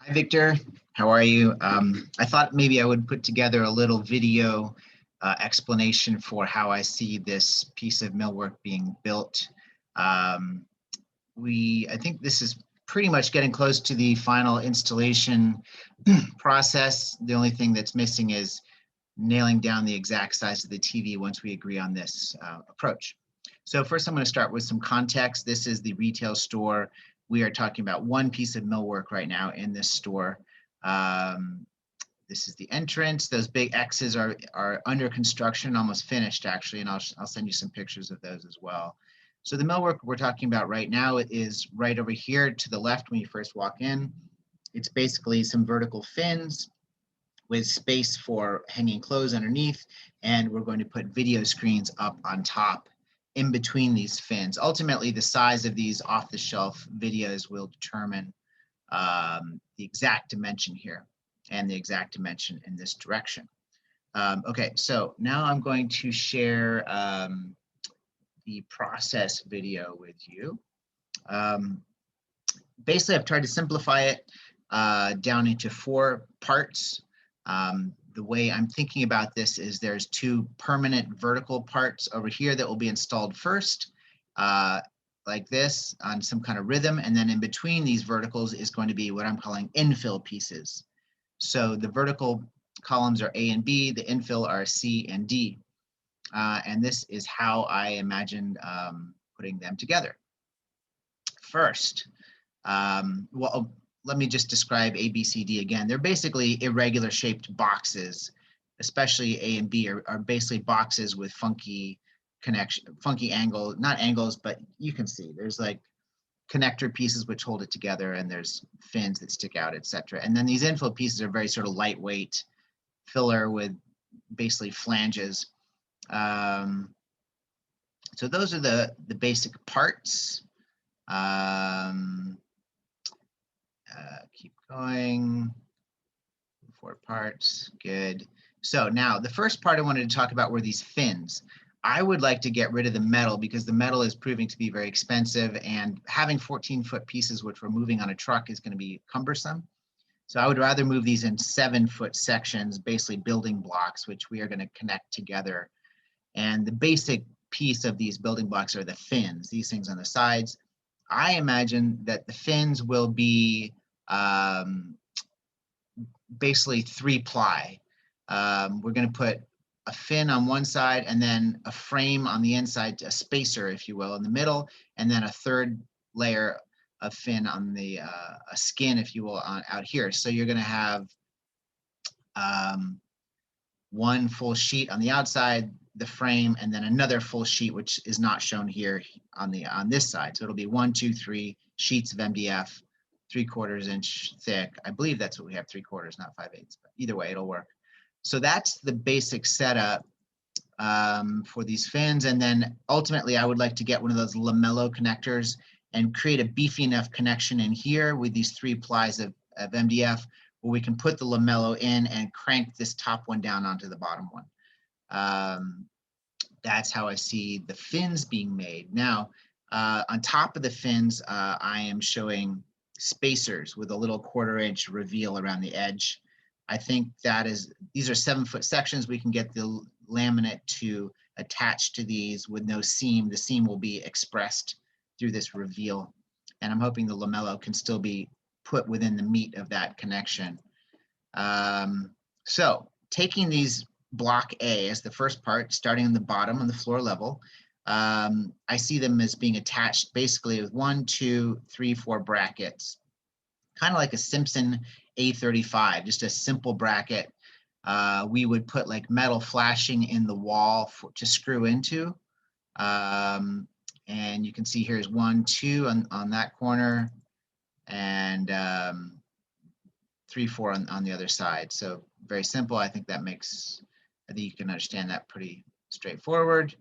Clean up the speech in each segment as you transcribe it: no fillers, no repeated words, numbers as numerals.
Hi, Victor. How are you? I thought maybe I would put together a little video explanation for how I see this piece of millwork being built. Um, I think this is pretty much getting close to the final installation process. The only thing that's missing is nailing down the exact size of the TV once we agree on this approach. So first I'm going to start with some context. This is the retail store. We are talking about one piece of millwork right now in this store. Um, this is the entrance. Those big X's are under construction, almost finished actually, and I'll send you some pictures of those as well. So the millwork we're talking about right now is right over here to the left when you first walk in. It's basically some vertical fins with space for hanging clothes underneath, and we're going to put video screens up on top in between these fins. Ultimately, the size of these off-the-shelf videos will determine the exact dimension here and the exact dimension in this direction. Okay, so now I'm going to share the process video with you. Basically, I've tried to simplify it down into 4 parts. The way I'm thinking about this is there's 2 permanent vertical parts over here that will be installed first, like this on some kind of rhythm. And then in between these verticals is going to be what I'm calling infill pieces. So the vertical columns are A and B, the infill are C and D. And this is how I imagined putting them together. First, let me just describe A, B, C, D again. They're basically irregular shaped boxes, especially A and B are basically boxes with funky angle, not angles, but you can see there's like connector pieces which hold it together, and there's fins that stick out, etc. And then these infill pieces are very sort of lightweight filler with basically flanges. So those are the basic parts. Keep going. 4 parts, good. So now the first part I wanted to talk about were these fins. I would like to get rid of the metal because the metal is proving to be very expensive, and having 14-foot pieces which we're moving on a truck is going to be cumbersome. So I would rather move these in 7-foot sections, basically building blocks, which we are going to connect together. And the basic piece of these building blocks are the fins, these things on the sides. I imagine that the fins will be basically 3-ply. We're going to put a fin on one side and then a frame on the inside, a spacer, if you will, in the middle, and then a third layer of fin on the a skin, if you will, out here. So you're going to have one full sheet on the outside, the frame, and then another full sheet, which is not shown here on this side. So it'll be 1, 2, 3 sheets of MDF, 3/4 inch thick. I believe that's what we have, 3/4, not 5/8, but either way, it'll work. So that's the basic setup for these fins. And then ultimately, I would like to get one of those lamello connectors and create a beefy enough connection in here with these 3 plies of MDF where we can put the lamello in and crank this top one down onto the bottom one. That's how I see the fins being made. Now, on top of the fins, I am showing spacers with a little 1/4 inch reveal around the edge. I think these are 7-foot sections. We can get the laminate to attach to these with no seam. The seam will be expressed through this reveal. And I'm hoping the lamello can still be put within the meat of that connection. So taking these block A as the first part, starting on the bottom on the floor level, I see them as being attached basically with 1, 2, 3, 4 brackets, kind of like a Simpson A35, just a simple bracket. We would put like metal flashing in the wall to screw into. And you can see here's 1, 2 on that corner, and 3, 4 on the other side. So very simple. I think you can understand that pretty straightforward.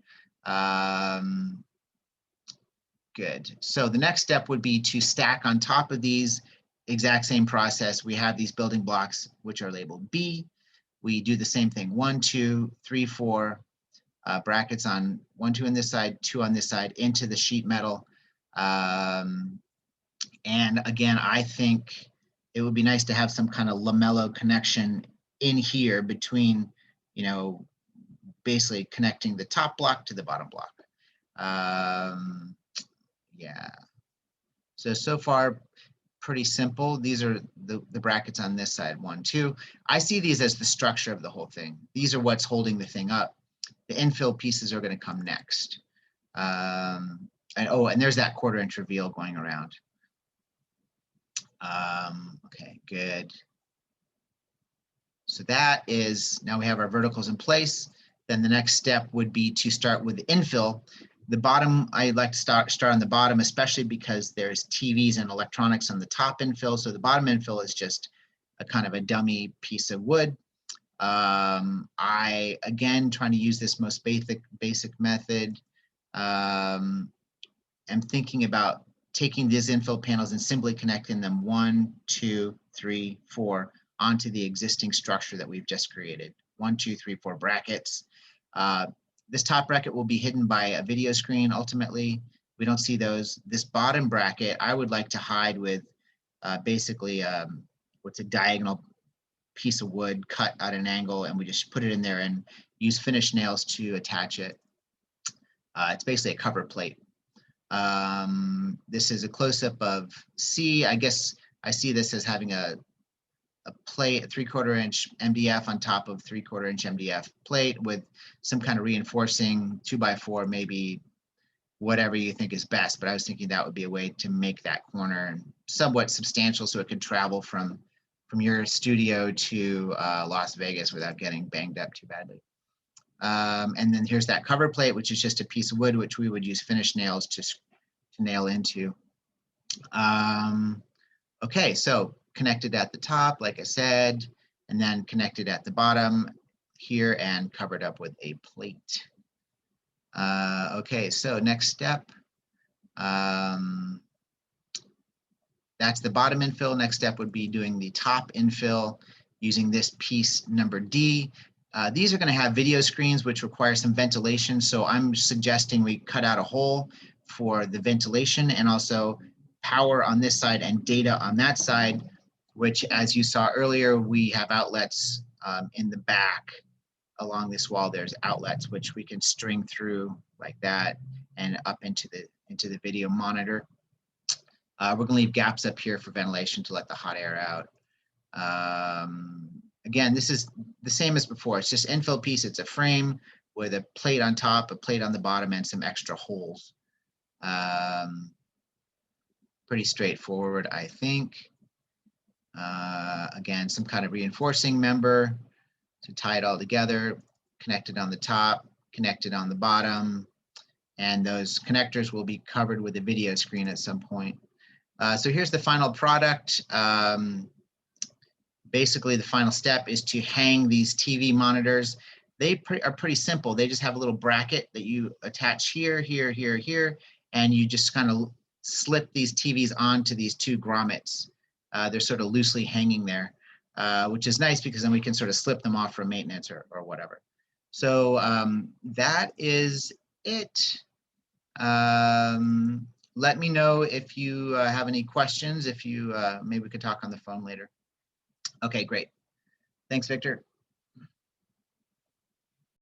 Good. So the next step would be to stack on top of these, exact same process. We have these building blocks, which are labeled B. We do the same thing, 1, 2, 3, 4 brackets on 1, 2 on this side, 2 on this side into the sheet metal. And again, I think it would be nice to have some kind of lamello connection in here between, you know, basically connecting the top block to the bottom block. Yeah. So far, pretty simple. These are the brackets on this side, 1, 2. I see these as the structure of the whole thing. These are what's holding the thing up. The infill pieces are going to come next. And there's that 1/4 inch reveal going around. Okay, good. So that is, now we have our verticals in place. Then the next step would be to start with the infill. The bottom, I'd like to start on the bottom, especially because there's TVs and electronics on the top infill. So the bottom infill is just a kind of a dummy piece of wood. I, again, trying to use this most basic method. I'm thinking about taking these infill panels and simply connecting them 1, 2, 3, 4 onto the existing structure that we've just created. 1, 2, 3, 4 brackets. This top bracket will be hidden by a video screen. Ultimately, we don't see those. This bottom bracket, I would like to hide with basically what's a diagonal piece of wood cut at an angle, and we just put it in there and use finish nails to attach it. It's basically a cover plate. This is a close-up of C. I guess I see this as having a plate, a 3/4 inch MDF on top of 3/4 inch MDF plate with some kind of reinforcing 2x4, maybe whatever you think is best. But I was thinking that would be a way to make that corner somewhat substantial so it could travel from your studio to Las Vegas without getting banged up too badly. And then here's that cover plate, which is just a piece of wood, which we would use finish nails to nail into. Okay, so connected at the top, like I said, and then connected at the bottom here and covered up with a plate. Okay, so next step. That's the bottom infill. Next step would be doing the top infill using this piece number D. These are going to have video screens, which require some ventilation. So I'm suggesting we cut out a hole for the ventilation and also power on this side and data on that side, which, as you saw earlier, we have outlets in the back along this wall. There's outlets which we can string through like that and up into the video monitor. We're going to leave gaps up here for ventilation to let the hot air out. Again, this is the same as before. It's just infill piece. It's a frame with a plate on top, a plate on the bottom, and some extra holes. Pretty straightforward, I think. Again, some kind of reinforcing member to tie it all together, connected on the top, connected on the bottom, and those connectors will be covered with a video screen at some point. So here's the final product. Basically, the final step is to hang these TV monitors. They are pretty simple. They just have a little bracket that you attach here, here, here, here, and you just kind of slip these TVs onto these 2 grommets. They're sort of loosely hanging there, which is nice because then we can sort of slip them off for maintenance or whatever. So that is it. Let me know if you have any questions, if you, maybe we could talk on the phone later. Okay, great. Thanks, Victor.